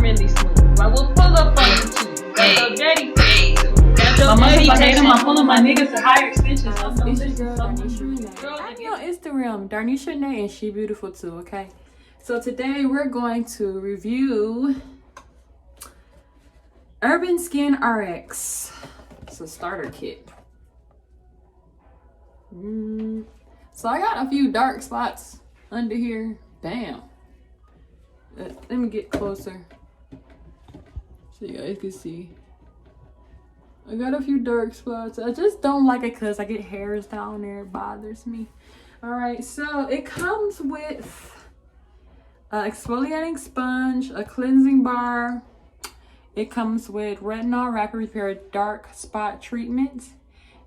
really smooth. Like we'll pull up on you too. Got your daddy face. Got your daddy face. I'm pulling my niggas to higher extensions. It's your girl, Darneshiarenehair. I'm on Instagram, Darneshiarenehair, and she beautiful too, okay? So today we're going to review Urbanskinrx. It's a starter kit. So I got a few dark spots under here. Bam. Let me get closer so you guys can see. I got a few dark spots. I just don't like it because I get hairs down there. It bothers me. Alright, so it comes with an exfoliating sponge, a cleansing bar. It comes with retinol rapid repair dark spot treatment.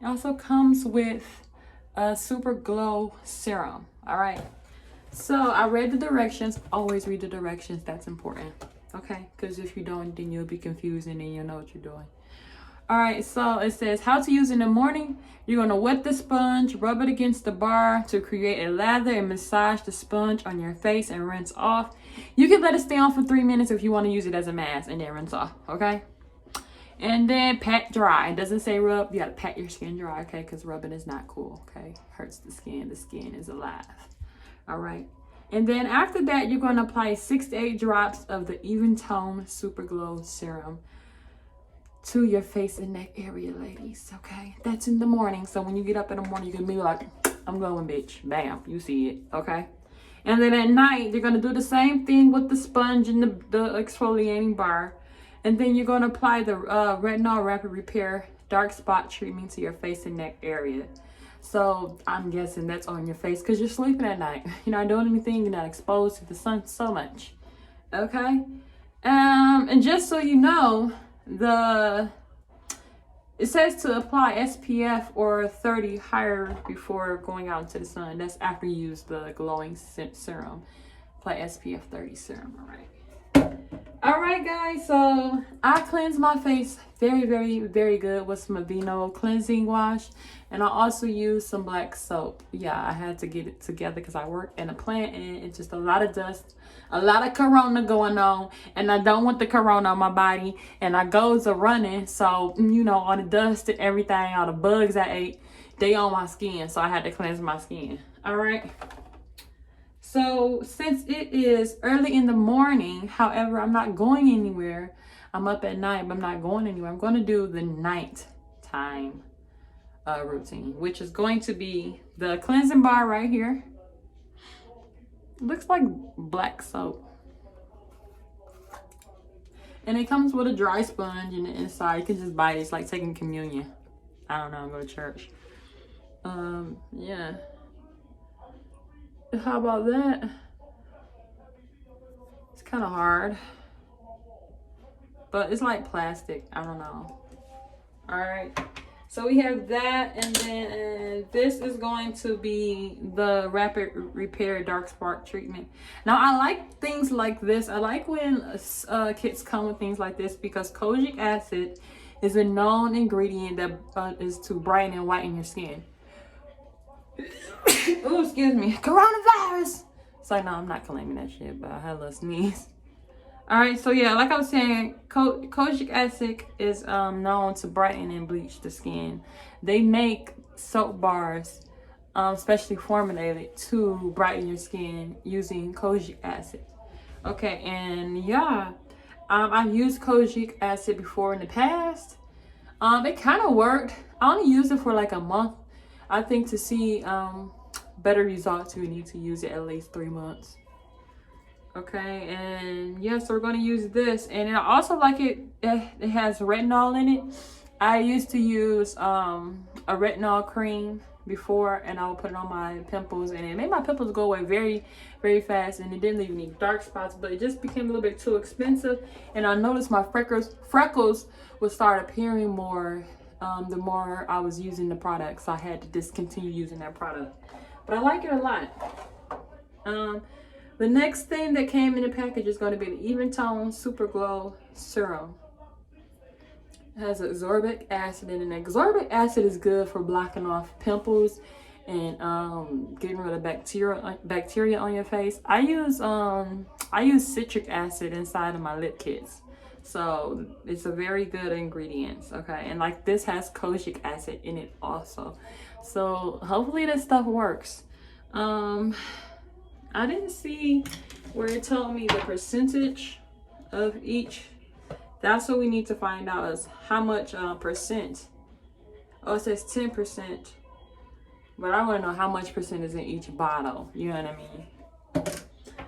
It also comes with a super glow serum. Alright, so I read the directions. Always read the directions. That's important. Okay, because if you don't, then you'll be confused and then you'll know what you're doing. Alright, so it says how to use in the morning. You're going to wet the sponge, rub it against the bar to create a lather, and massage the sponge on your face and rinse off. You can let it stay on for 3 minutes if you want to use it as a mask, and then rinse off, okay? And then pat dry. It doesn't say rub. You got to pat your skin dry, okay? Because rubbing is not cool, okay? Hurts the skin. The skin is alive. Alright. And then after that, you're going to apply 6 to 8 drops of the Even Tone Super Glow Serum to your face and neck area, ladies, okay? That's in the morning. So when you get up in the morning, you can be like, I'm glowing, bitch. Bam, you see it, okay? And then at night, you're going to do the same thing with the sponge and the exfoliating bar. And then you're going to apply the retinol rapid repair dark spot treatment to your face and neck area. So I'm guessing that's on your face because you're sleeping at night. You're not doing anything. You're not exposed to the sun so much, okay? And just so you know, it says to apply SPF or 30 higher before going out into the sun. That's after you use the glowing serum. Apply SPF 30 serum. All right, guys, so I cleanse my face very, very, very good with some Aveeno cleansing wash, and I also use some black soap. Yeah, I had to get it together because I work in a plant and it's just a lot of dust, a lot of corona going on, and I don't want the corona on my body, and I goes a running, so you know, all the dust and everything, all the bugs I ate, they on my skin, so I had to cleanse my skin. All right. So since it is early in the morning, however, I'm not going anywhere. I'm up at night, but I'm not going anywhere. I'm going to do the nighttime routine, which is going to be the cleansing bar right here. It looks like black soap. And it comes with a dry sponge in the inside. You can just buy it. It's like taking communion. I don't know, go to church. Yeah. How about that? It's kind of hard, but it's like plastic. I don't know. All right, so we have that, and then this is going to be the rapid repair dark spot treatment. Now I like things like this. I like when kits come with things like this because kojic acid is a known ingredient that is to brighten and whiten your skin. Oh, excuse me. Coronavirus. So no, I'm not claiming that shit, but I had a little sneeze. All right, so yeah, like I was saying, kojic acid is known to brighten and bleach the skin. They make soap bars, specially formulated to brighten your skin using kojic acid. Okay, and yeah, I've used kojic acid before in the past. It kind of worked. I only used it for like a month. I think to see better results, you need to use it at least 3 months. Okay, and yeah, so we're going to use this. And I also like it has retinol in it. I used to use a retinol cream before, and I would put it on my pimples, and it made my pimples go away very, very fast, and it didn't leave any dark spots, but it just became a little bit too expensive, and I noticed my freckles would start appearing more the more I was using the product, so I had to discontinue using that product. But I like it a lot. The next thing that came in the package is going to be the Even Tone Super Glow Serum. It has ascorbic acid in it. Ascorbic acid is good for blocking off pimples and getting rid of bacteria on your face. I use citric acid inside of my lip kits, so it's a very good ingredient. Okay, and like this has kojic acid in it also, so hopefully this stuff works. I didn't see where it told me the percentage of each. That's what we need to find out, is how much percent. Oh, it says 10%, but I want to know how much percent is in each bottle. You know what I mean?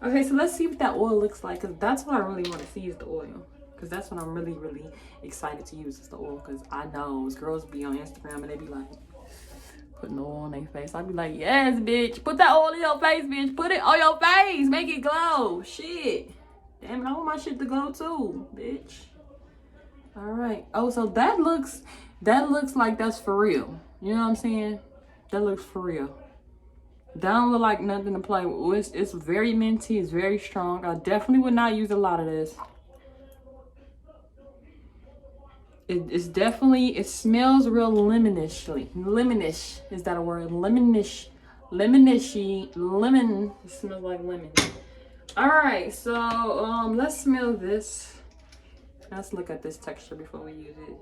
Okay, so let's see what that oil looks like, because that's what I really want to see, is the oil. Because that's what I'm really, really excited to use, is the oil. Because I know girls be on Instagram and they be like, putting the oil on their face. I'd be like, yes, bitch. Put that oil in your face, bitch. Put it on your face. Make it glow. Shit. Damn it, I want my shit to glow too, bitch. All right. Oh, so that looks like that's for real. You know what I'm saying? That looks for real. That don't look like nothing to play with. It's very minty. It's very strong. I definitely would not use a lot of this. It's definitely, it smells real lemonish. Lemonish, is that a word? Lemonish. Lemonishy. Lemon. It smells like lemon. All right, so let's smell this. Let's look at this texture before we use it.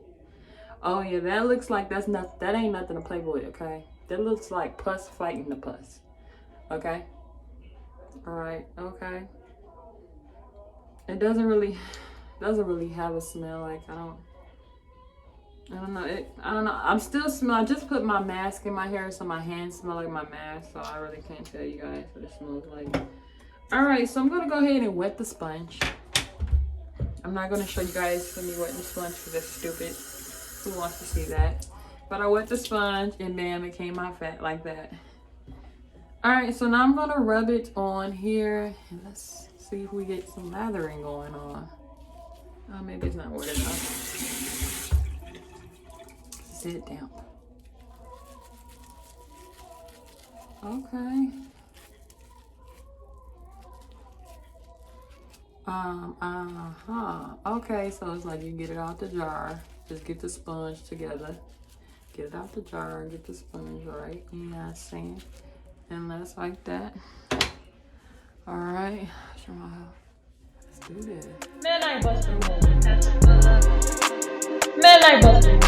Oh yeah, that looks like that ain't nothing to play with, okay? That looks like pus fighting the pus. Okay? All right, okay. It doesn't really have a smell. Like I don't know. I don't know. I'm still smelling. I just put my mask in my hair, so my hands smell like my mask. So I really can't tell you guys what it smells like. All right, so I'm gonna go ahead and wet the sponge. I'm not gonna show you guys me wetting the sponge because that's stupid. Who wants to see that? But I wet the sponge and bam, it came out fat like that. All right, so now I'm gonna rub it on here and let's see if we get some lathering going on. Oh, maybe it's not wet enough. Sit down. Okay. Okay, so it's like you get it out the jar. Just get the sponge together. Get it out the jar, get the sponge, right? You know what I'm saying? And let's like that. All right. Let's do this. Man, I bust a move. Man, I bust a move.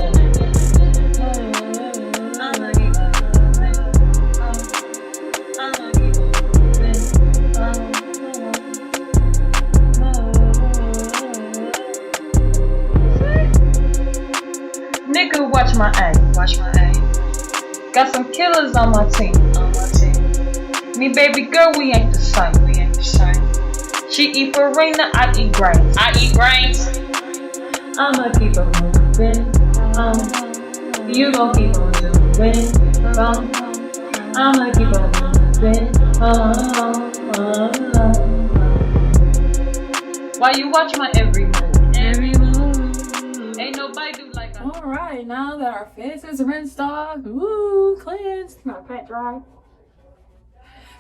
Nigga, watch my aim. Watch my aim. Got some killers on my team. Me, baby girl, we ain't the same. She eat farina, I eat grains. I'ma keep on moving. You gon' keep on doing. I'ma keep on moving. Why you watch my every move? Ain't nobody do like I do. All right, now that our face is rinsed off, ooh, cleansed, now pat dry.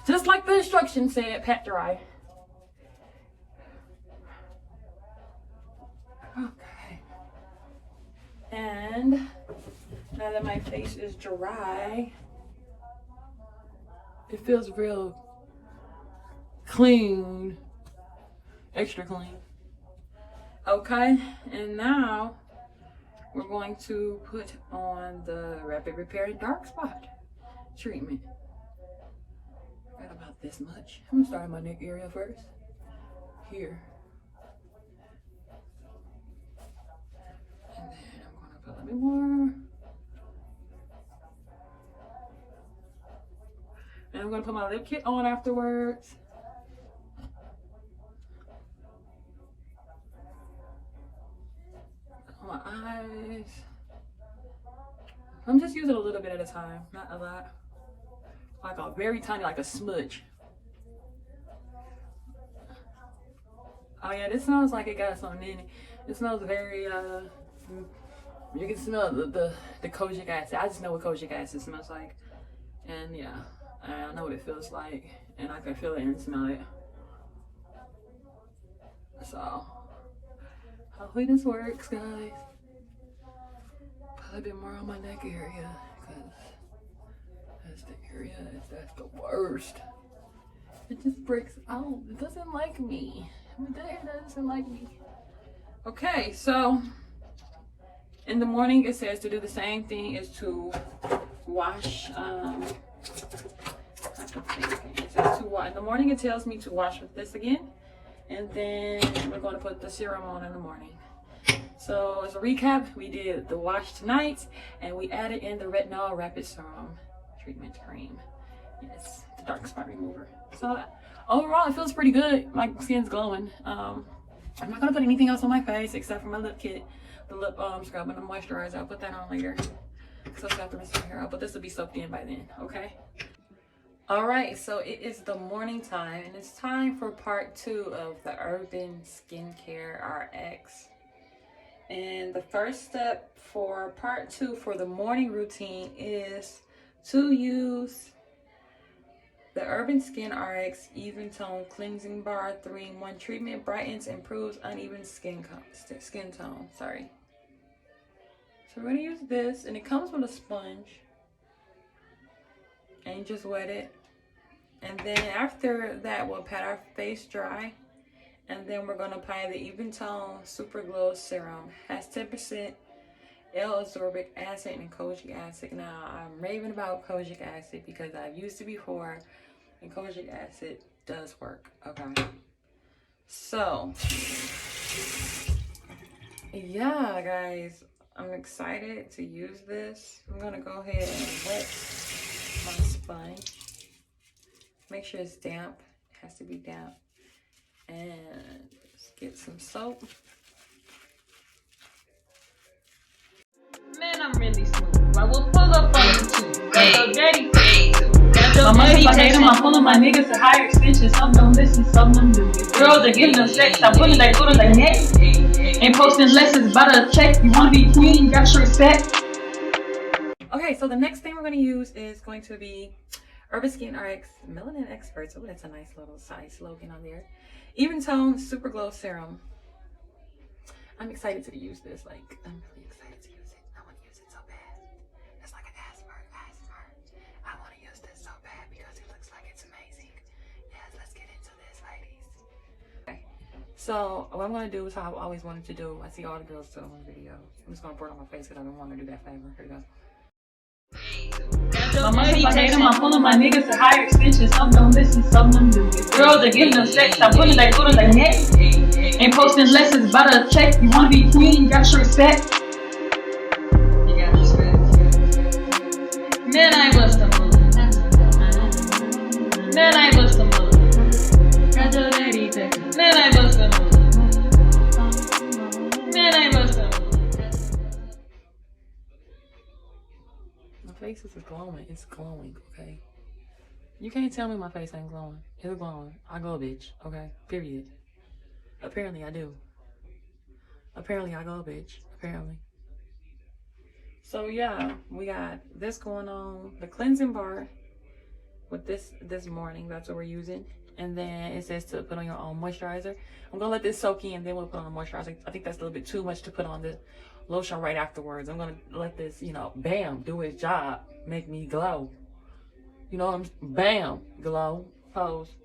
Just like the instructions said, pat dry. Okay. And now that my face is dry, it feels real clean, extra clean. Okay, and now we're going to put on the Rapid Repair Dark Spot treatment. Got about this much. I'm gonna start in my neck area first. Here. And then I'm gonna put a little bit more. And I'm gonna put my lip kit on afterwards. On my eyes. I'm just using a little bit at a time, not a lot. Like a very tiny, like a smudge. Oh yeah, this smells like it got something in it. It smells very, you can smell the kojic acid. I just know what kojic acid smells like. And yeah, I know what it feels like. And I can feel it and smell it. So, hopefully this works, guys. Put a bit more on my neck area, because that's the area area. That's the worst. It just breaks out. It doesn't like me. My hair doesn't like me. Okay, so in the morning it says to do the same thing as to wash. In the morning it tells me to wash with this again, and then we're going to put the serum on in the morning. So as a recap, we did the wash tonight, and we added in the retinol rapid serum treatment cream. Yes, the dark spot remover. So overall, it feels pretty good. My skin's glowing. I'm not gonna put anything else on my face except for my lip kit, the lip scrub and the moisturizer. I'll put that on later because I still have to rinse my hair out, but this will be soaked in by then. Okay. All right, so it is the morning time, and it's time for part 2 of the Urban Skincare RX. And the first step for part 2 for the morning routine is to use the Urbanskinrx Even Tone Cleansing Bar 3-in-1 treatment. Brightens, improves uneven skin tone. Sorry. So we're gonna use this, and it comes with a sponge. And just wet it, and then after that we'll pat our face dry, and then we're going to apply the Even Tone Super Glow Serum. Has 10% L-ascorbic acid and kojic acid. Now I'm raving about kojic acid because I've used it before, and kojic acid does work. Okay, so yeah guys, I'm excited to use this. I'm gonna go ahead and wet my sponge. Make sure it's damp. It has to be damp. And let's get some soap. Man, I'm really smooth. I will pull up on you too. Got your daddy face. Got your My daddy motherfucker, texting. I'm pulling my niggas to higher extensions. Some don't listen, some don't do. Girls are getting them sex. I'm pulling that good on the neck. Ain't posting lessons, about to check. You wanna be queen, got your respect. Okay, so the next thing we're going to use is going to be Urbanskinrx Melanin Experts. Oh, that's a nice little side slogan on there. Even Tone Super Glow Serum. I'm excited to use this. Like, I'm really excited to use it. I want to use it so bad. It's like an ASMR. I want to use this so bad because it looks like it's amazing. Yes, let's get into this, ladies. Okay, so what I'm going to do is how I've always wanted to do. I see all the girls do it on the video. I'm just going to pour it on my face because I've been wanting to do that forever. Here we go. My motherfucker, I'm pulling my niggas to higher extensions. Some don't listen, some don't do. Girls are getting them sex. I'm pulling that good on the neck. Ain't posting lessons, about to check. You wanna be queen, got your respect. You got respect. Man, I bust a move. Man, I bust a move. Got your lady texting. Man, I bust a move. Man, I bust a move. My face is glowing. It's glowing, okay? You can't tell me my face ain't glowing. It's glowing. I glow, bitch, okay? Period. Apparently I do. Apparently I glow, bitch. Apparently. So yeah, we got this going on. The cleansing bar with this morning. That's what we're using. And then it says to put on your own moisturizer. I'm gonna let this soak in, then we'll put on the moisturizer. I think that's a little bit too much to put on the lotion right afterwards. I'm gonna let this, you know, bam, do its job, make me glow. You know what I'm, bam, glow, pose.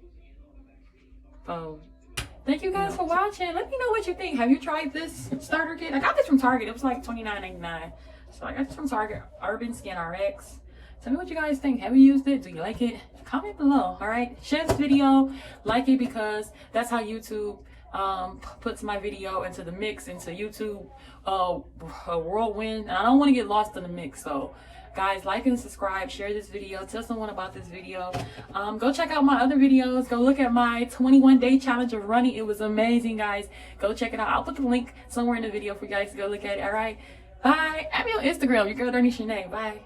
Thank you guys for watching. Let me know what you think. Have you tried this starter kit? I got this from Target. It was like $29.99. So I got this from Target, Urbanskinrx. Tell me what you guys think. Have you used it? Do you like it? Comment below, all right? Share this video, like it, because that's how YouTube puts my video into the mix, into YouTube whirlwind. And I don't want to get lost in the mix. So guys, like and subscribe, share this video, tell someone about this video. Go check out my other videos. Go look at my 21-day challenge of running. It was amazing, guys. Go check it out. I'll put the link somewhere in the video for you guys to go look at it. All right, bye. Add me on Instagram, your girl Darneshiarenehair. Bye.